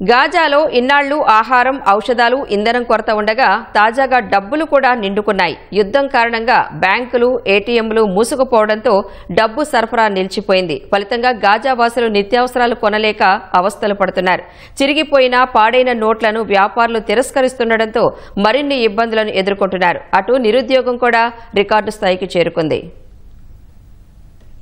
గాజాలో ఇన్నాళ్లు ఆహారం, ఔషధాలు, ఇంధనం కొరత ఉండగా తాజాగా డబ్బులు కూడా నిండుకున్నాయి. యుద్ధం కారణంగా బ్యాంకులు, ఏటీఎంలు మూసుకుపోవడంతో డబ్బు సరఫరా నిలిచిపోయింది. ఫలితంగా గాజా వాసులు నిత్యావసరాలు కొనలేక అవస్థలు పడుతున్నారు. చిరిగిపోయిన, పాడైన నోట్లను వ్యాపారులు తిరస్కరిస్తుండటంతో మరిన్ని ఇబ్బందులను ఎదుర్కొంటున్నారు. అటు నిరుద్యోగం కూడా రికార్డు స్థాయికి చేరుకుంది.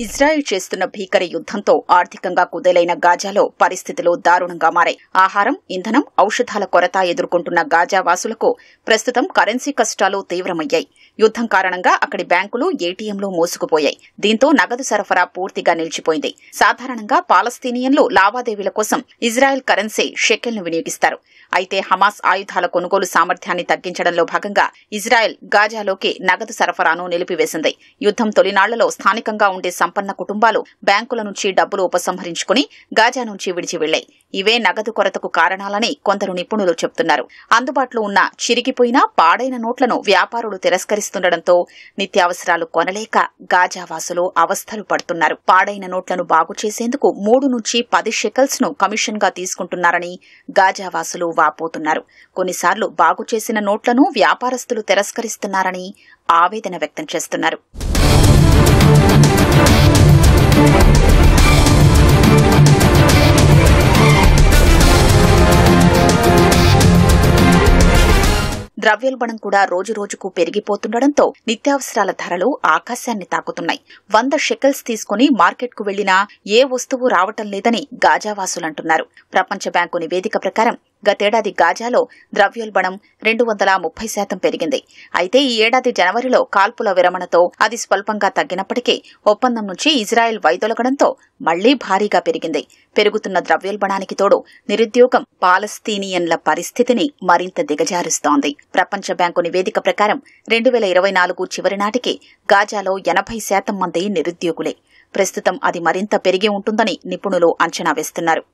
ఇజ్రాయెల్ చేస్తున్న భీకర యుద్ధంతో ఆర్థికంగా కుదేలైన గాజాలో పరిస్థితులు దారుణంగా మారాయి. ఆహారం, ఇంధనం, ఔషధాల కొరత ఎదుర్కొంటున్న గాజా వాసులకు ప్రస్తుతం కరెన్సీ కష్టాలు తీవ్రమయ్యాయి. యుద్ధం కారణంగా అక్కడి బ్యాంకులు, ఏటీఎంలు మూసుకుపోయాయి. దీంతో నగదు సరఫరా పూర్తిగా నిలిచిపోయింది. సాధారణంగా పాలస్తీనియన్లు లావాదేవీల కోసం ఇజ్రాయెల్ కరెన్సీ షెకెల్ను వినియోగిస్తారు. అయితే హమాస్ ఆయుధాల కొనుగోలు సామర్థ్యాన్ని తగ్గించడంలో భాగంగా ఇజ్రాయెల్ గాజాలోకి నగదు సరఫరాను నిలిపివేసింది. యుద్ధం తొలినాళ్లలో స్థానికంగా ఉండే సంపన్న కుటుంబాలు బ్యాంకుల నుంచి డబ్బులు ఉపసంహరించుకుని గాజా నుంచి విడిచి వెళ్లాయి. ఇవే నగదు కొరతకు కారణాలని కొందరు నిపుణులు చెబుతున్నారు. అందుబాటులో ఉన్న చిరిగిపోయిన, పాడైన నోట్లను వ్యాపారులు తిరస్కరిస్తుండటంతో నిత్యావసరాలు కొనలేక గాజావాసులు అవస్థలు పడుతున్నారు. పాడైన నోట్లను బాగు చేసేందుకు 3 నుంచి 10 షెకల్స్ ను కమిషన్ గా తీసుకుంటున్నారని గాజావాసులు వాపోతున్నారు. కొన్నిసార్లు బాగు చేసిన నోట్లను వ్యాపారస్తులు తిరస్కరిస్తున్నారని ఆవేదన వ్యక్తం చేస్తున్నారు. ద్రవ్యోల్బణం కూడా రోజురోజుకు పెరిగిపోతుండటంతో నిత్యావసరాల ధరలు ఆకాశాన్ని తాకుతున్నాయి. 100 షెకల్స్ తీసుకుని మార్కెట్కు వెళ్లినా ఏ వస్తువు రావటం లేదని గాజావాసులంటున్నారు. ప్రపంచ బ్యాంకు నివేదిక ప్రకారం గతేడాది గాజాలో ద్రవ్యోల్బణం 230% పెరిగింది. అయితే ఈ ఏడాది జనవరిలో కాల్పుల విరమణతో అది స్వల్పంగా తగ్గినప్పటికీ ఒప్పందం నుంచి ఇజ్రాయెల్ వైదొలగడంతో మళ్లీ భారీగా పెరిగింది. పెరుగుతున్న ద్రవ్యోల్బణానికి తోడు నిరుద్యోగం పాలస్తీనియన్ల పరిస్థితిని మరింత దిగజారుస్తోంది. ప్రపంచ బ్యాంకు నివేదిక ప్రకారం 2024 చివరి నాటికి గాజాలో 80% మంది నిరుద్యోగులే. ప్రస్తుతం అది మరింత పెరిగి ఉంటుందని నిపుణులు అంచనా వేస్తున్నారు.